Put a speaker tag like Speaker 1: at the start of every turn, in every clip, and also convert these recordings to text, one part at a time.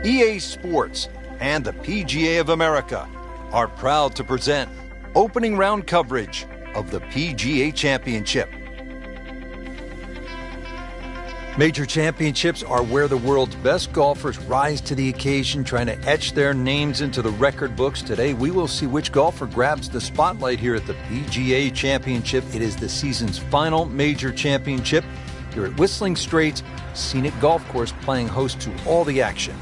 Speaker 1: EA Sports and the PGA of America are proud to present opening round coverage of the PGA Championship. Major championships are where the world's best golfers rise to the occasion, trying to etch their names into the record books. Today, we will see which golfer grabs the spotlight here at the PGA Championship. It is the season's final major championship here at Whistling Straits Scenic Golf Course, playing host to all the action.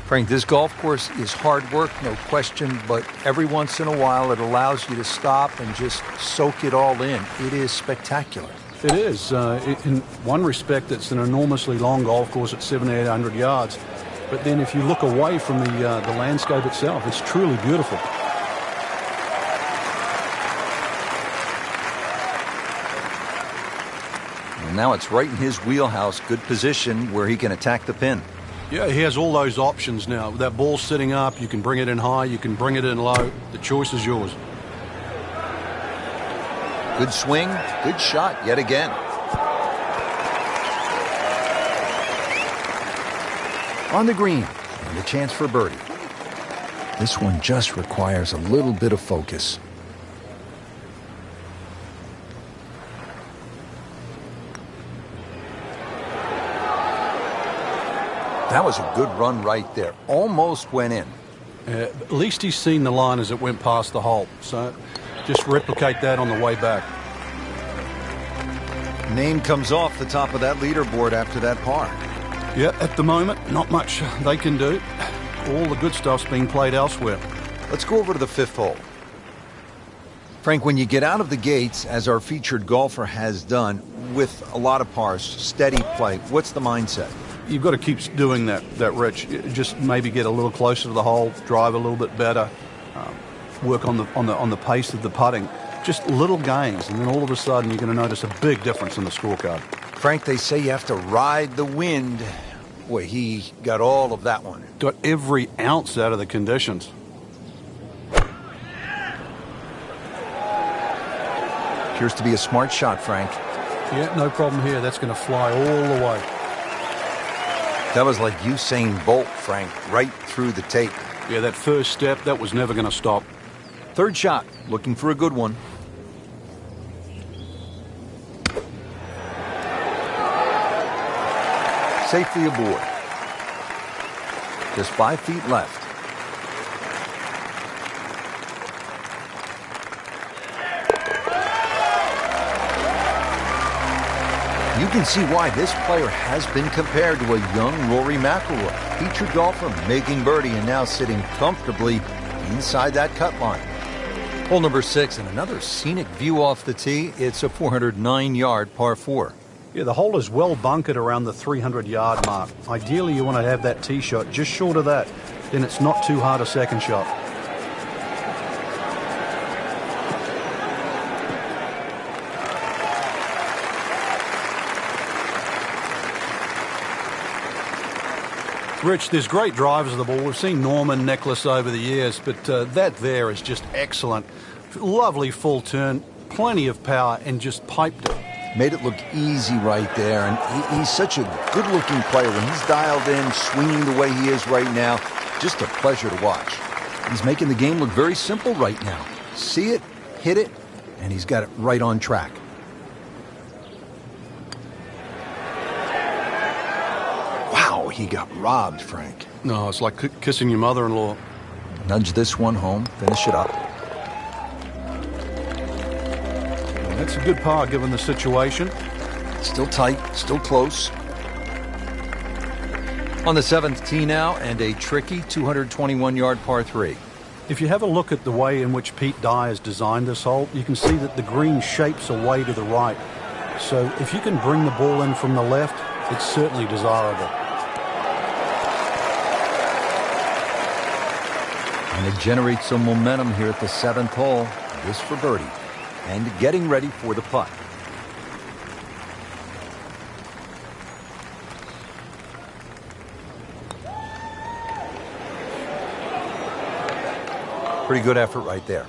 Speaker 1: Frank, this golf course is hard work, no question, but every once in a while it allows you to stop and just soak it all in. It is spectacular.
Speaker 2: It is. In one respect, it's an enormously long golf course at 7,800 yards. But then if you look away from the landscape itself, it's truly beautiful.
Speaker 1: And now it's right in his wheelhouse, good position where he can attack the pin.
Speaker 2: Yeah, he has all those options now. That ball's sitting up, you can bring it in high, you can bring it in low. The choice is yours.
Speaker 1: Good swing, good shot yet again. On the green, and a chance for birdie. This one just requires a little bit of focus. That was a good run right there. Almost went in.
Speaker 2: At least he's seen the line as it went past the hole. So just replicate that on the way back.
Speaker 1: Name comes off the top of that leaderboard after that par.
Speaker 2: Yeah, at the moment, not much they can do. All the good stuff's being played elsewhere.
Speaker 1: Let's go over to the fifth hole. Frank, when you get out of the gates, as our featured golfer has done, with a lot of pars, steady play, what's the mindset?
Speaker 2: You've got to keep doing that, Rich. Just maybe get a little closer to the hole, drive a little bit better, work on the pace of the putting. Just little gains, and then all of a sudden you're going to notice a big difference in the scorecard.
Speaker 1: Frank, they say you have to ride the wind. Boy, he got all of that one.
Speaker 2: Got every ounce out of the conditions.
Speaker 1: Appears to be a smart shot, Frank.
Speaker 2: Yeah, no problem here. That's going to fly all the way.
Speaker 1: That was like Usain Bolt, Frank, right through the tape.
Speaker 2: Yeah, that first step, that was never going to stop.
Speaker 1: Third shot, looking for a good one. Safely aboard. Just 5 feet left. You can see why this player has been compared to a young Rory McIlroy. Featured golfer making birdie and now sitting comfortably inside that cut line. Hole number 6 and another scenic view off the tee. It's a 409-yard par 4.
Speaker 2: Yeah, the hole is well bunkered around the 300-yard mark. Ideally, you want to have that tee shot just short of that. Then it's not too hard a second shot. Rich, there's great drivers of the ball. We've seen Norman, Nicklaus over the years, but that there is just excellent. Lovely full turn, plenty of power, and just piped it.
Speaker 1: Made it look easy right there, and he's such a good-looking player. When he's dialed in, swinging the way he is right now, just a pleasure to watch. He's making the game look very simple right now. See it, hit it, and he's got it right on track. Wow, he got robbed, Frank.
Speaker 2: No, it's like kissing your mother-in-law.
Speaker 1: Nudge this one home, finish it up.
Speaker 2: That's a good par given the situation.
Speaker 1: Still tight, still close. On the 7th tee now, and a tricky 221-yard par 3.
Speaker 2: If you have a look at the way in which Pete Dye has designed this hole, you can see that the green shapes away to the right. So if you can bring the ball in from the left, it's certainly desirable.
Speaker 1: And it generates some momentum here at the 7th hole. This for birdie. And getting ready for the putt. Pretty good effort right there.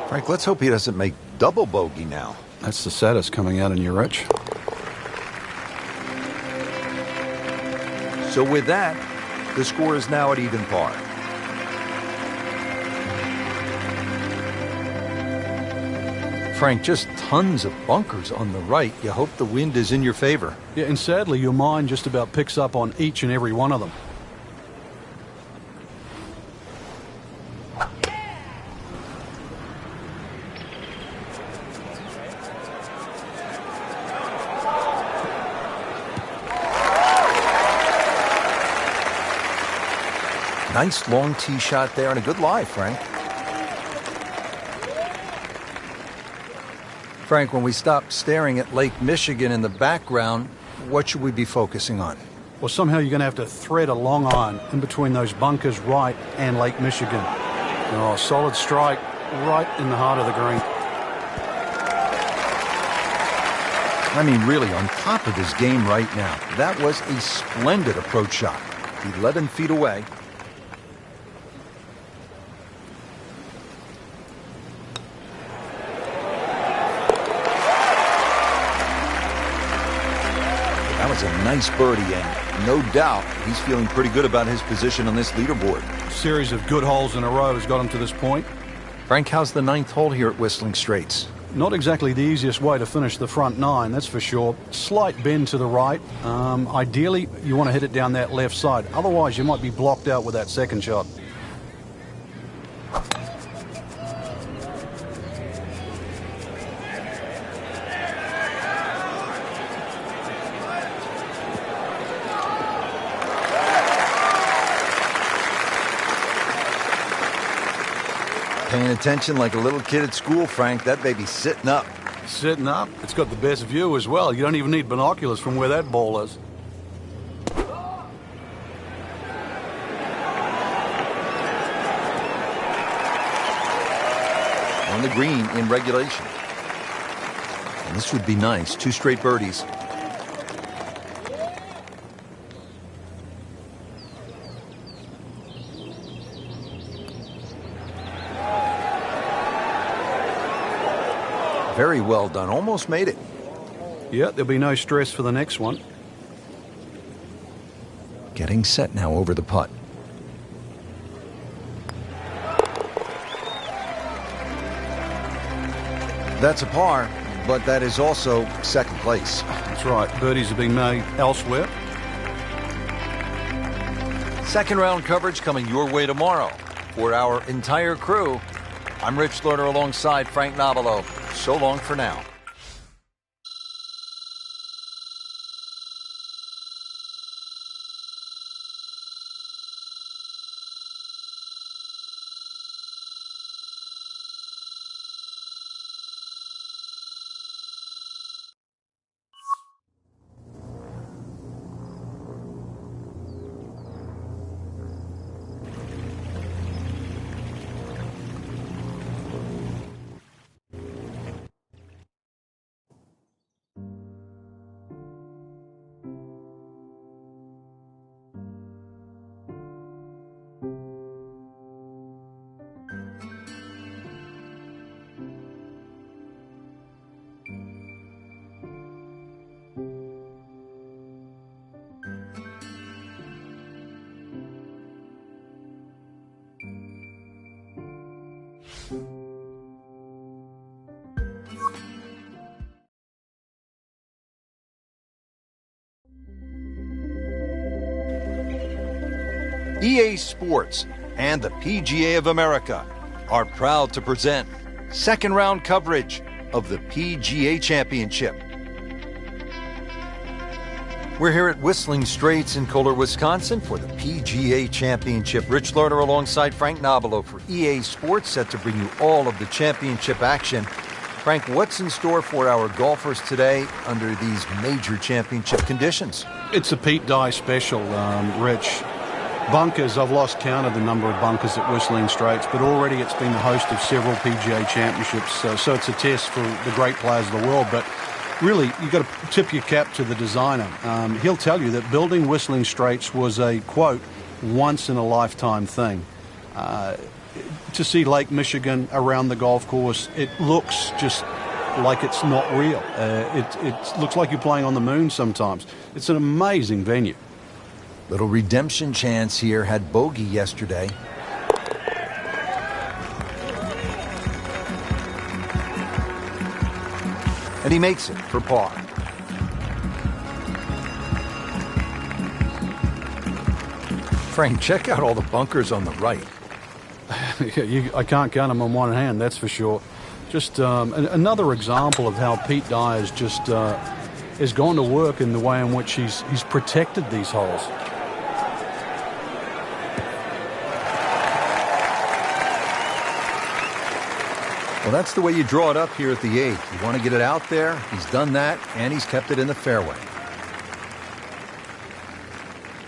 Speaker 1: Frank, let's hope he doesn't make double bogey now.
Speaker 2: That's the saddest coming out in you, Rich.
Speaker 1: So with that, the score is now at even par. Frank, just tons of bunkers on the right. You hope the wind is in your favor.
Speaker 2: Yeah, and sadly, your mind just about picks up on each and every one of them.
Speaker 1: Nice long tee shot there and a good lie, Frank. Frank, when we stop staring at Lake Michigan in the background, what should we be focusing on?
Speaker 2: Well, somehow you're going to have to thread a long iron in between those bunkers right and Lake Michigan. Oh, solid strike right in the heart of the green.
Speaker 1: I mean, really on top of his game right now. That was a splendid approach shot. 11 feet away. That was a nice birdie, and no doubt he's feeling pretty good about his position on this leaderboard.
Speaker 2: A series of good holes in a row has got him to this point.
Speaker 1: Frank, how's the 9th hole here at Whistling Straits?
Speaker 2: Not exactly the easiest way to finish the front 9, that's for sure. Slight bend to the right. Ideally, you want to hit it down that left side. Otherwise, you might be blocked out with that second shot.
Speaker 1: Paying attention like a little kid at school, Frank. That baby's sitting up.
Speaker 2: Sitting up. It's got the best view as well. You don't even need binoculars from where that ball is.
Speaker 1: On the green in regulation. And this would be nice. 2 straight birdies. Very well done. Almost made it.
Speaker 2: Yeah, there'll be no stress for the next one.
Speaker 1: Getting set now over the putt. That's a par, but that is also second place.
Speaker 2: That's right. Birdies have been made elsewhere.
Speaker 1: Second round coverage coming your way tomorrow. For our entire crew, I'm Rich Lerner alongside Frank Nobilo. So long for now. EA Sports and the PGA of America are proud to present second round coverage of the PGA Championship. We're here at Whistling Straits in Kohler, Wisconsin for the PGA Championship. Rich Lerner alongside Frank Nobilo for EA Sports, set to bring you all of the championship action. Frank, what's in store for our golfers today under these major championship conditions?
Speaker 2: It's a Pete Dye special, Rich. Bunkers, I've lost count of the number of bunkers at Whistling Straits, but already it's been the host of several PGA championships, so it's a test for the great players of the world. But really, you've got to tip your cap to the designer. He'll tell you that building Whistling Straits was a, quote, once-in-a-lifetime thing. To see Lake Michigan around the golf course, it looks just like it's not real. It looks like you're playing on the moon sometimes. It's an amazing venue.
Speaker 1: Little redemption chance here, had bogey yesterday. And he makes it for par. Frank, check out all the bunkers on the right.
Speaker 2: I can't count them on one hand, that's for sure. Just another example of how Pete Dye has just has gone to work in the way in which he's protected these holes.
Speaker 1: Well, that's the way you draw it up here at the 8th. You want to get it out there. He's done that, and he's kept it in the fairway.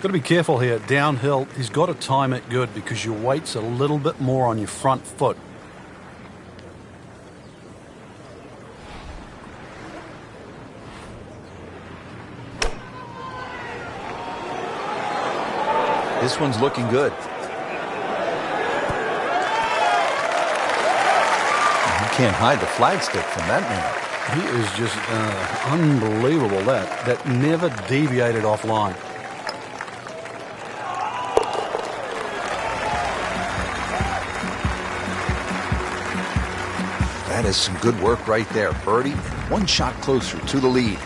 Speaker 2: Got to be careful here. Downhill, he's got to time it good because your weight's a little bit more on your front foot.
Speaker 1: This one's looking good. Can't hide the flagstick from that man.
Speaker 2: He is just unbelievable. That never deviated offline.
Speaker 1: That is some good work right there. Birdie, one shot closer to the lead.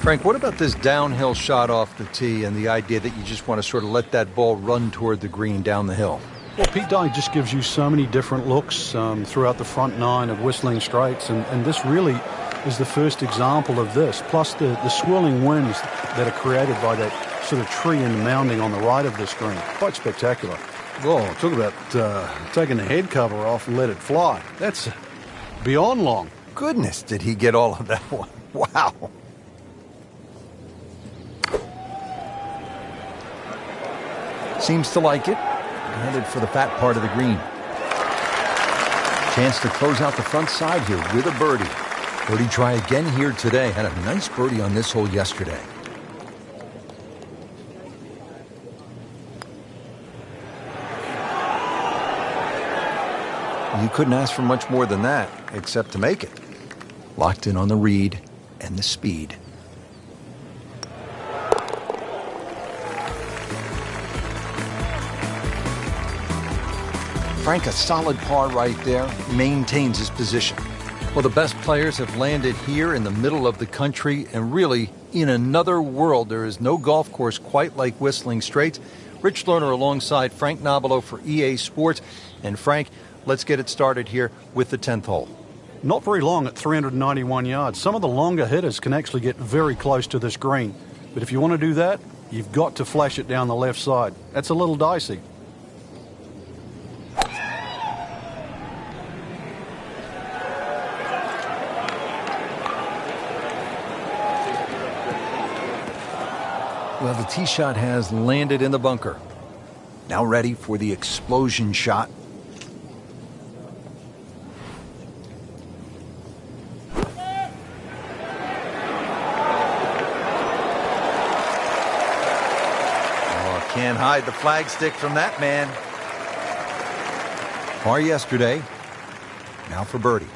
Speaker 1: Frank, what about this downhill shot off the tee and the idea that you just want to sort of let that ball run toward the green down the hill?
Speaker 2: Well, Pete Dye just gives you so many different looks throughout the front nine of Whistling Straits, and this really is the first example of this, plus the swirling winds that are created by that sort of tree and mounding on the right of this green. Quite spectacular. Well, talk about taking the head cover off and let it fly. That's beyond long.
Speaker 1: Goodness, did he get all of that one? Wow. Seems to like it. Headed for the fat part of the green. Chance to close out the front side here with a birdie. Birdie try again here today. Had a nice birdie on this hole yesterday. You couldn't ask for much more than that, except to make it. Locked in on the read and the speed. Frank, a solid par right there, maintains his position. Well, the best players have landed here in the middle of the country, and really, in another world. There is no golf course quite like Whistling Straits. Rich Lerner alongside Frank Nobilo for EA Sports. And Frank, let's get it started here with the 10th hole.
Speaker 2: Not very long at 391 yards. Some of the longer hitters can actually get very close to this green. But if you want to do that, you've got to flash it down the left side. That's a little dicey.
Speaker 1: Well, the tee shot has landed in the bunker. Now ready for the explosion shot. Oh, can't hide the flagstick from that man. Par yesterday. Now for birdie.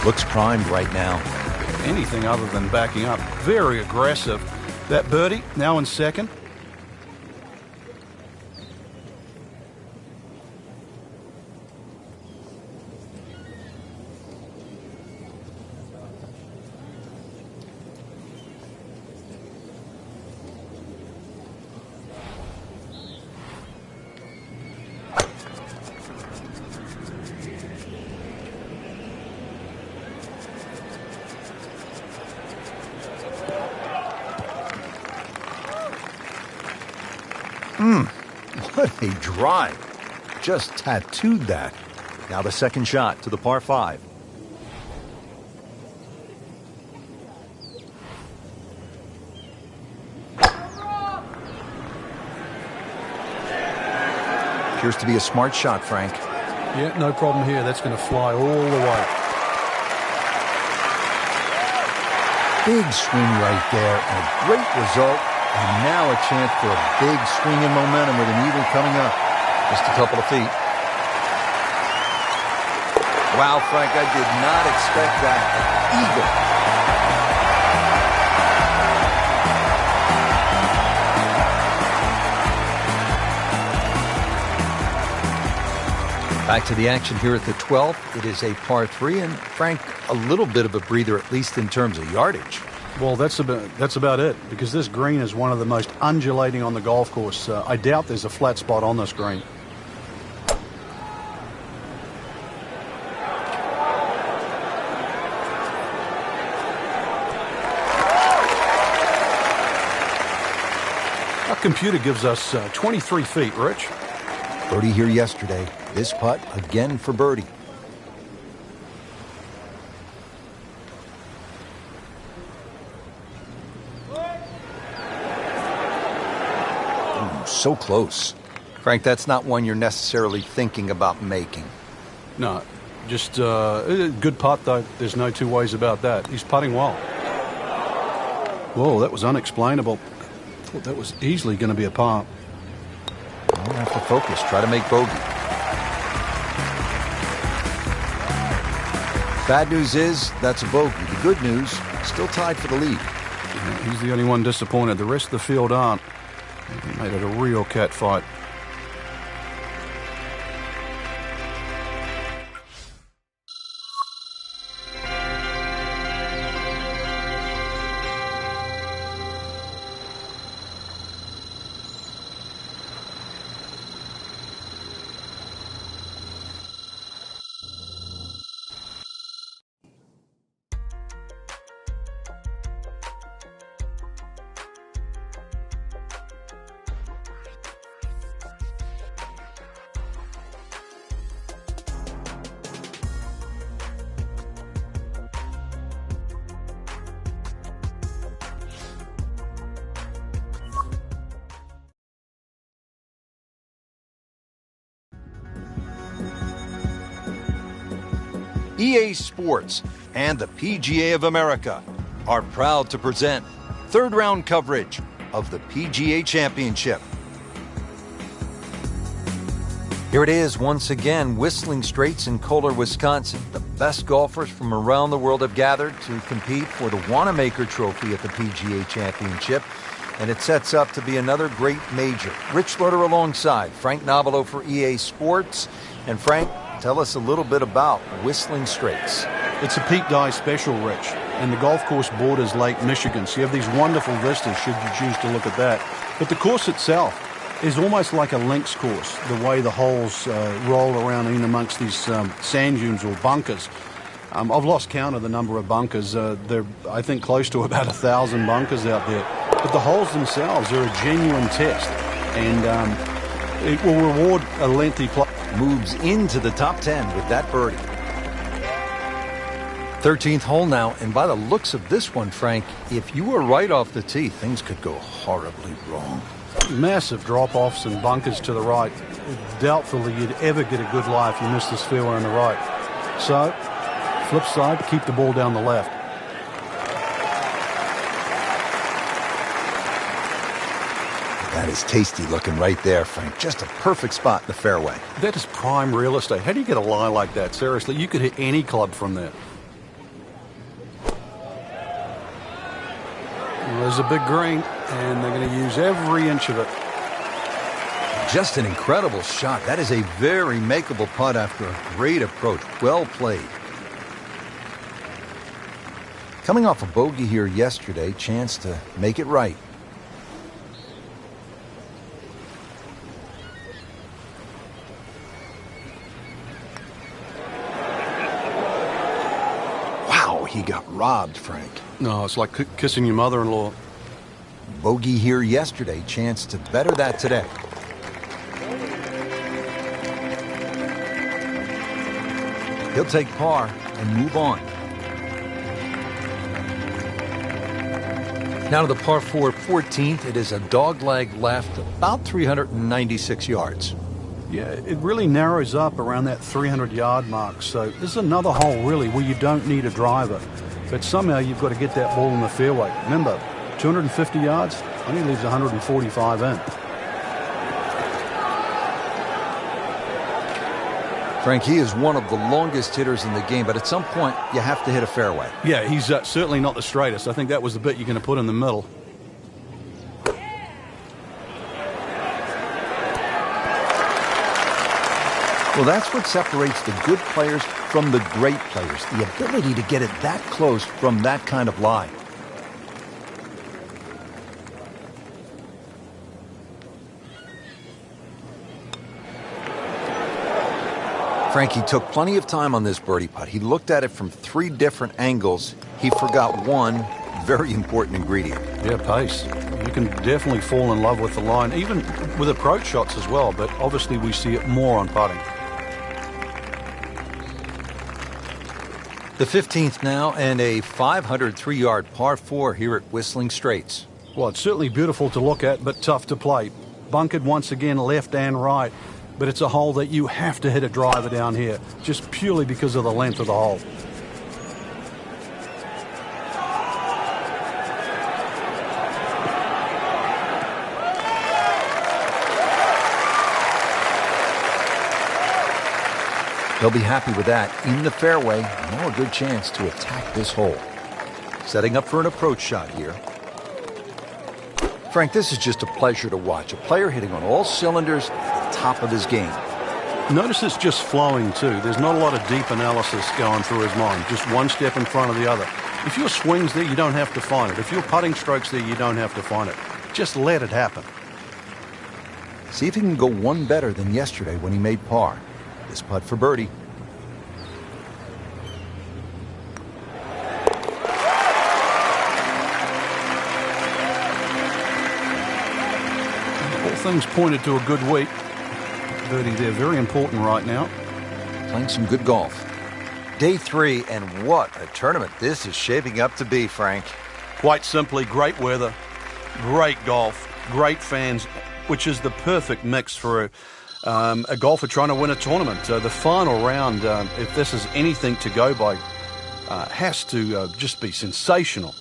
Speaker 1: Looks primed right now.
Speaker 2: Anything other than backing up. Very aggressive. That birdie, now in second.
Speaker 1: What a drive. Just tattooed that. Now the second shot to the par 5. Appears to be a smart shot, Frank.
Speaker 2: Yeah, no problem here. That's going to fly all the way.
Speaker 1: Big swing right there, and a great result. And now a chance for a big swing in momentum with an eagle coming up. Just a couple of feet. Wow, Frank, I did not expect that. Eagle. Back to the action here at the 12th. It is a par 3, and Frank, a little bit of a breather, at least in terms of yardage.
Speaker 2: Well, that's about it, because this green is one of the most undulating on the golf course. I doubt there's a flat spot on this green. Our computer gives us 23 feet, Rich.
Speaker 1: Birdie here yesterday. This putt again for birdie. Ooh, so close. Frank, that's not one you're necessarily thinking about making.
Speaker 2: No, just a good putt, though. There's no two ways about that. He's putting well. Whoa, that was unexplainable. Thought that was easily going to be a par.
Speaker 1: I'll have to focus. Try to make bogey. Bad news is that's a bogey. The good news, still tied for the lead.
Speaker 2: Yeah, he's the only one disappointed. The rest of the field aren't. He made it a real cat fight.
Speaker 1: EA Sports and the PGA of America are proud to present third round coverage of the PGA Championship. Here it is once again, Whistling Straits in Kohler, Wisconsin. The best golfers from around the world have gathered to compete for the Wanamaker Trophy at the PGA Championship, and it sets up to be another great major. Rich Loader alongside Frank Nobilo for EA Sports. And Frank, tell us a little bit about Whistling Straits.
Speaker 2: It's a peak dive special, Rich, and the golf course borders Lake Michigan, so you have these wonderful vistas should you choose to look at that. But the course itself is almost like a links course, the way the holes roll around in amongst these sand dunes or bunkers. I've lost count of the number of bunkers. There are, I think, close to about 1,000 bunkers out there. But the holes themselves are a genuine test, and it will reward a lengthy play.
Speaker 1: Moves into the top 10 with that birdie. 13th hole now, and by the looks of this one, Frank, if you were right off the tee, things could go horribly wrong.
Speaker 2: Massive drop-offs and bunkers to the right. Doubtful that you'd ever get a good lie if you missed this fairway on the right. So, flip side, keep the ball down the left.
Speaker 1: That is tasty looking right there, Frank. Just a perfect spot in the fairway.
Speaker 2: That is prime real estate. How do you get a lie like that? Seriously, you could hit any club from that. Well, there's a big green, and they're going to use every inch of it.
Speaker 1: Just an incredible shot. That is a very makeable putt after a great approach. Well played. Coming off a bogey here yesterday, chance to make it right. He got robbed, Frank.
Speaker 2: No, it's like kissing your mother-in-law.
Speaker 1: Bogey here yesterday, chance to better that today. He'll take par and move on. Now to the par 4 14th. It is a dogleg left, about 396 yards.
Speaker 2: Yeah, it really narrows up around that 300-yard mark. So this is another hole, really, where you don't need a driver. But somehow you've got to get that ball in the fairway. Remember, 250 yards, only leaves 145 in.
Speaker 1: Frank, he is one of the longest hitters in the game, but at some point you have to hit a fairway.
Speaker 2: Yeah, he's certainly not the straightest. I think that was the bit you're going to put in the middle.
Speaker 1: Well, that's what separates the good players from the great players, the ability to get it that close from that kind of lie. Frankie took plenty of time on this birdie putt. He looked at it from 3 different angles. He forgot one very important ingredient.
Speaker 2: Yeah, pace. You can definitely fall in love with the line, even with approach shots as well, but obviously we see it more on putting.
Speaker 1: The 15th now, and a 503-yard par 4 here at Whistling Straits.
Speaker 2: Well, it's certainly beautiful to look at, but tough to play. Bunkered once again left and right. But it's a hole that you have to hit a driver down here, just purely because of the length of the hole.
Speaker 1: They'll be happy with that. In the fairway, now a good chance to attack this hole. Setting up for an approach shot here. Frank, this is just a pleasure to watch. A player hitting on all cylinders at the top of his game.
Speaker 2: Notice it's just flowing too. There's not a lot of deep analysis going through his mind. Just one step in front of the other. If your swing's there, you don't have to find it. If your putting stroke's there, you don't have to find it. Just let it happen.
Speaker 1: See if he can go one better than yesterday when he made par. This putt for birdie.
Speaker 2: All things pointed to a good week. Birdie there, very important right now.
Speaker 1: Playing some good golf. Day 3, and what a tournament this is shaping up to be, Frank.
Speaker 2: Quite simply, great weather, great golf, great fans, which is the perfect mix for a golfer trying to win a tournament. The final round, if this is anything to go by, has to just be sensational.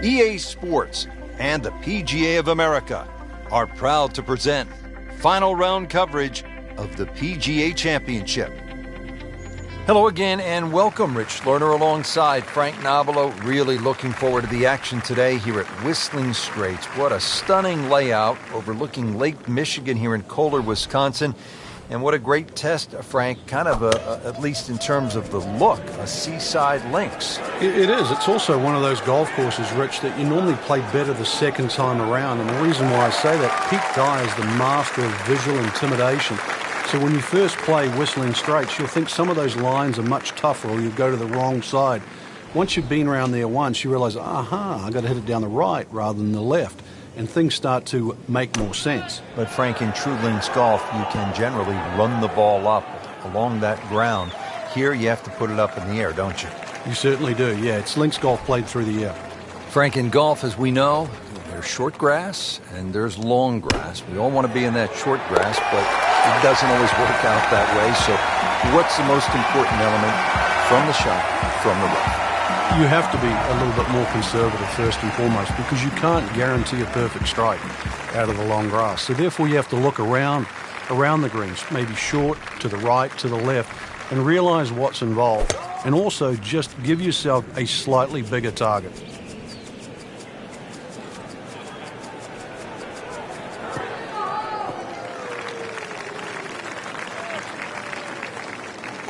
Speaker 1: EA Sports and the PGA of America are proud to present final round coverage of the PGA Championship. Hello again and welcome. Rich Lerner alongside Frank Nobilo. Really looking forward to the action today here at Whistling Straits. What a stunning layout overlooking Lake Michigan here in Kohler, Wisconsin. And what a great test, Frank, kind of at least in terms of the look, a seaside links.
Speaker 2: It is. It's also one of those golf courses, Rich, that you normally play better the second time around. And the reason why I say that, Pete Dye is the master of visual intimidation. So when you first play Whistling Straits, you'll think some of those lines are much tougher or you go to the wrong side. Once you've been around there once, you realize, I got to hit it down the right rather than the left. And things start to make more sense.
Speaker 1: But Frank, in true links golf, you can generally run the ball up along that ground. Here, you have to put it up in the air, don't you?
Speaker 2: You certainly do, yeah. It's links golf played through the air.
Speaker 1: Frank, in golf, as we know, there's short grass and there's long grass. We all want to be in that short grass, but it doesn't always work out that way. So what's the most important element from the shot, from the rough?
Speaker 2: You have to be a little bit more conservative first and foremost because you can't guarantee a perfect strike out of the long grass. So therefore you have to look around the greens, maybe short, to the right, to the left, and realize what's involved. And also just give yourself a slightly bigger target.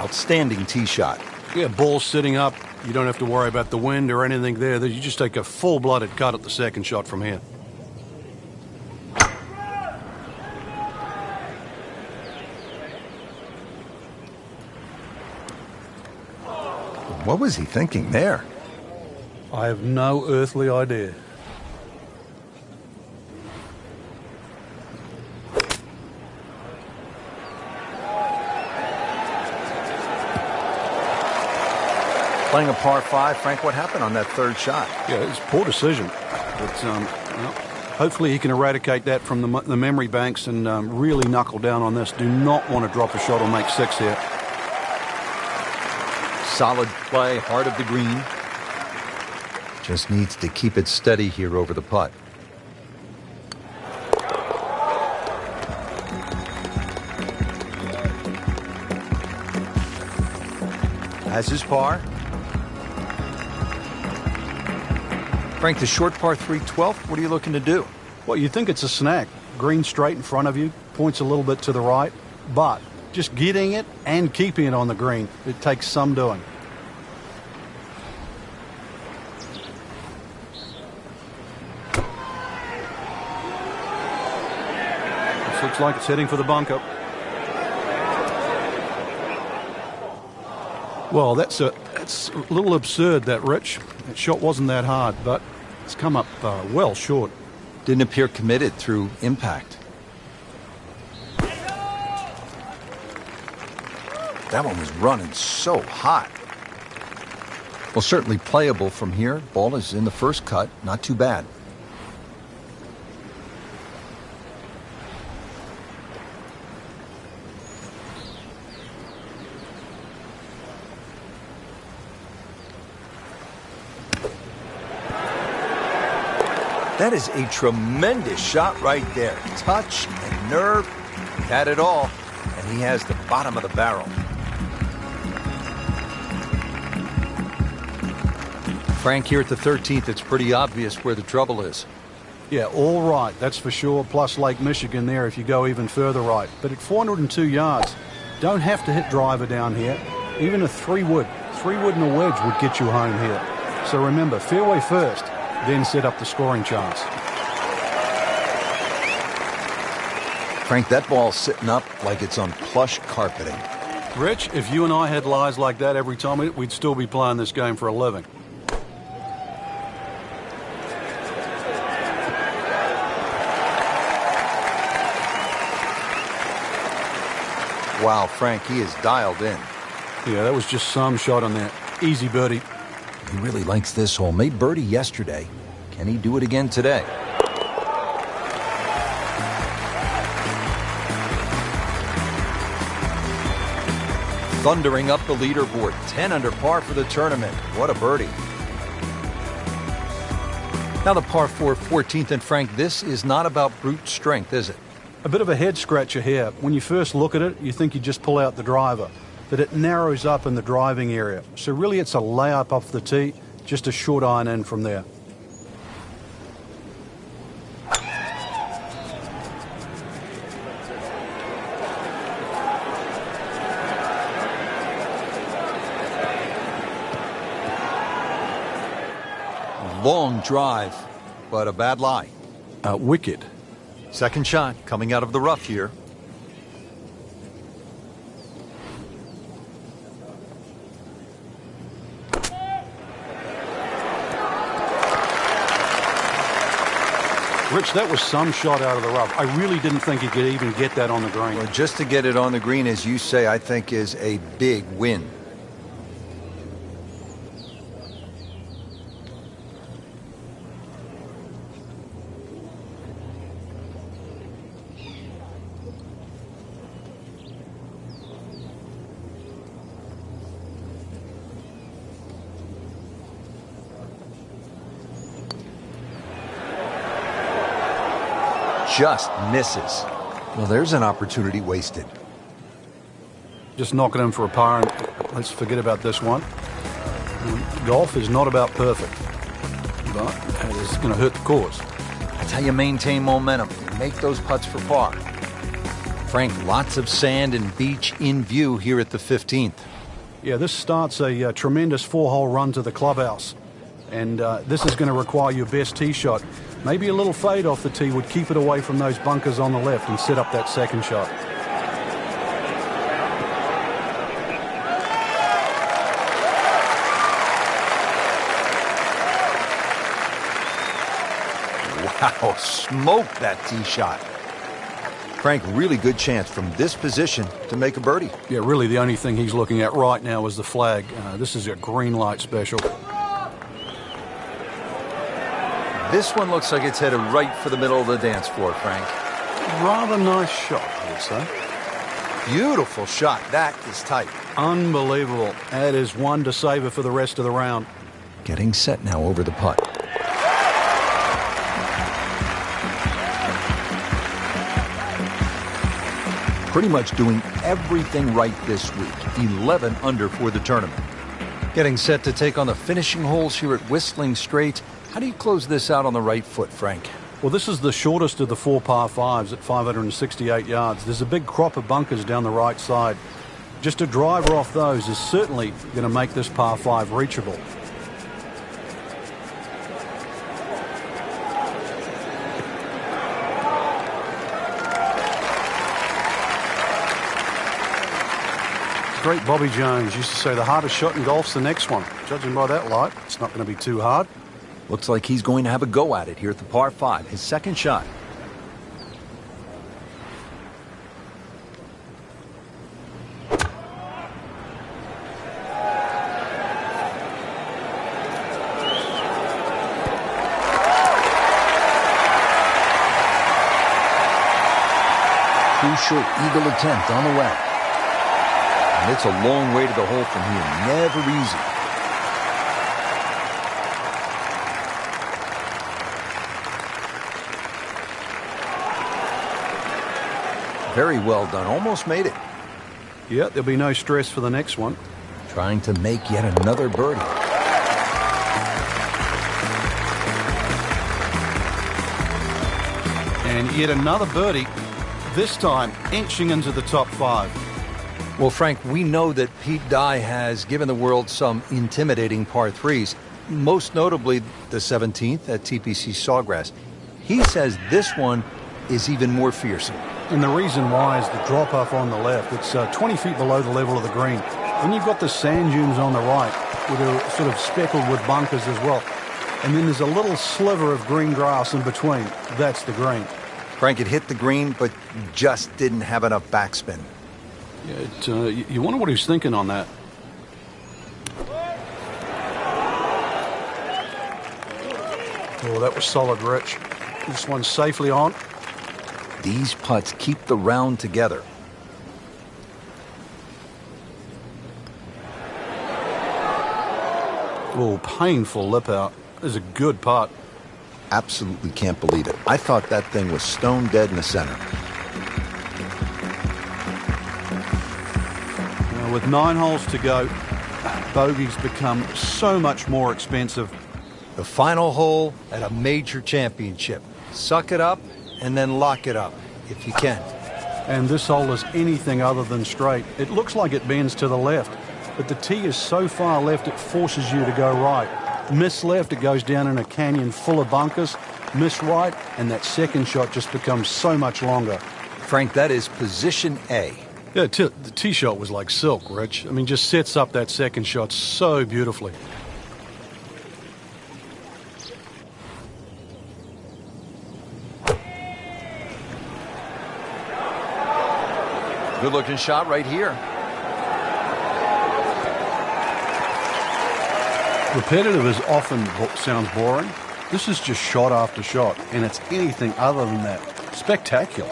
Speaker 1: Outstanding tee shot.
Speaker 2: Yeah, ball's sitting up. You don't have to worry about the wind or anything there. You just take a full-blooded cut at the second shot from here.
Speaker 1: What was he thinking there?
Speaker 2: I have no earthly idea.
Speaker 1: Playing a par 5, Frank, what happened on that third shot?
Speaker 2: Yeah, it's a poor decision. But well, hopefully he can eradicate that from the memory banks and really knuckle down on this. Do not want to drop a shot or make 6 here.
Speaker 1: Solid play, heart of the green. Just needs to keep it steady here over the putt. Has his par. Frank, the short par 3 12th, what are you looking to do?
Speaker 2: Well, you think it's a snack. Green straight in front of you, points a little bit to the right, but just getting it and keeping it on the green, it takes some doing. This looks like it's heading for the bunker. Well, that's a little absurd, that, Rich. That shot wasn't that hard, but it's come up well short.
Speaker 1: Didn't appear committed through impact. That one was running so hot. Well, certainly playable from here. Ball is in the first cut. Not too bad. That is a tremendous shot right there. Touch and nerve. He had it all, and he has the bottom of the barrel. Frank, here at the 13th, it's pretty obvious where the trouble is.
Speaker 2: Yeah, all right, that's for sure, plus Lake Michigan there if you go even further right. But at 402 yards, don't have to hit driver down here. Even a 3-wood and a wedge would get you home here. So remember, fairway first, then set up the scoring chance.
Speaker 1: Frank, that ball's sitting up like it's on plush carpeting.
Speaker 2: Rich, if you and I had lies like that every time, we'd still be playing this game for a living.
Speaker 1: Wow, Frank, he is dialed in.
Speaker 2: Yeah, that was just some shot on that. Easy birdie.
Speaker 1: He really likes this hole. Made birdie yesterday. Can he do it again today? Thundering up the leaderboard. 10 under par for the tournament. What a birdie. Now the par 4 14th, and Frank, this is not about brute strength, is it?
Speaker 2: A bit of a head scratcher here. When you first look at it, you think you just pull out the driver. But it narrows up in the driving area. So really it's a layup off the tee, just a short iron in from there.
Speaker 1: Long drive, but a bad lie.
Speaker 2: Wicked.
Speaker 1: Second shot coming out of the rough here.
Speaker 2: Rich, that was some shot out of the rough. I really didn't think he could even get that on the green.
Speaker 1: Well, just to get it on the green, as you say, I think is a big win. Just misses. Well, there's an opportunity wasted.
Speaker 2: Just knock it in for a par, and let's forget about this one. Golf is not about perfect, but it's going to hurt the cause.
Speaker 1: That's how you maintain momentum. Make those putts for par. Frank, lots of sand and beach in view here at the 15th.
Speaker 2: Yeah, this starts a tremendous 4-hole run to the clubhouse. And this is going to require your best tee shot. Maybe a little fade off the tee would keep it away from those bunkers on the left and set up that second shot.
Speaker 1: Wow, smoked that tee shot. Frank, really good chance from this position to make a birdie.
Speaker 2: Yeah, really the only thing he's looking at right now is the flag. This is a green light special.
Speaker 1: This one looks like it's headed right for the middle of the dance floor, Frank.
Speaker 2: Rather nice shot, I would say.
Speaker 1: Beautiful shot. That is tight.
Speaker 2: Unbelievable. That is one to savor for the rest of the round.
Speaker 1: Getting set now over the putt. Pretty much doing everything right this week. 11 under for the tournament. Getting set to take on the finishing holes here at Whistling Straits. How do you close this out on the right foot, Frank?
Speaker 2: Well, this is the shortest of the 4 par 5s at 568 yards. There's a big crop of bunkers down the right side. Just a driver off those is certainly going to make this par 5 reachable. Great Bobby Jones used to say the hardest shot in golf's the next one. Judging by that light, it's not going to be too hard.
Speaker 1: Looks like he's going to have a go at it here at the par 5, his second shot. Crucial eagle attempt on the way. And it's a long way to the hole from here. Never easy. Very well done. Almost made it.
Speaker 2: Yeah, there'll be no stress for the next one.
Speaker 1: Trying to make yet another birdie.
Speaker 2: And yet another birdie, this time inching into the top 5.
Speaker 1: Well, Frank, we know that Pete Dye has given the world some intimidating par 3s, most notably the 17th at TPC Sawgrass. He says this one is even more fearsome.
Speaker 2: And the reason why is the drop-off on the left. It's 20 feet below the level of the green. Then you've got the sand dunes on the right, with a sort of speckled with bunkers as well. And then there's a little sliver of green grass in between. That's the green.
Speaker 1: Frank, it hit the green, but just didn't have enough backspin.
Speaker 2: Yeah, you wonder what he's thinking on that. Oh, that was solid, Rich. This one's safely on.
Speaker 1: These putts keep the round together.
Speaker 2: Oh, painful lip out. This is a good putt.
Speaker 1: Absolutely can't believe it. I thought that thing was stone dead in the center.
Speaker 2: Now, with 9 holes to go, bogeys become so much more expensive.
Speaker 1: The final hole at a major championship. Suck it up and then lock it up, if you can.
Speaker 2: And this hole is anything other than straight. It looks like it bends to the left, but the tee is so far left it forces you to go right. Miss left, it goes down in a canyon full of bunkers. Miss right, and that second shot just becomes so much longer.
Speaker 1: Frank, that is position A.
Speaker 2: Yeah, the tee shot was like silk, Rich. I mean, just sets up that second shot so beautifully.
Speaker 1: Good-looking shot right here.
Speaker 2: Repetitive is often sounds boring. This is just shot after shot, and it's anything other than that. Spectacular.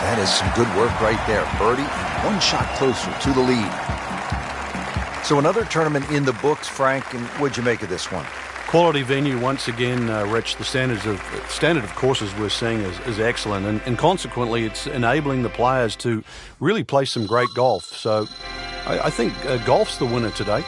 Speaker 1: That is some good work right there. Birdie, one shot closer to the lead. So another tournament in the books, Frank, and what'd you make of this one?
Speaker 2: Quality venue once again, Rich. The standard of courses we're seeing is excellent, and consequently it's enabling the players to really play some great golf. So I think golf's the winner today.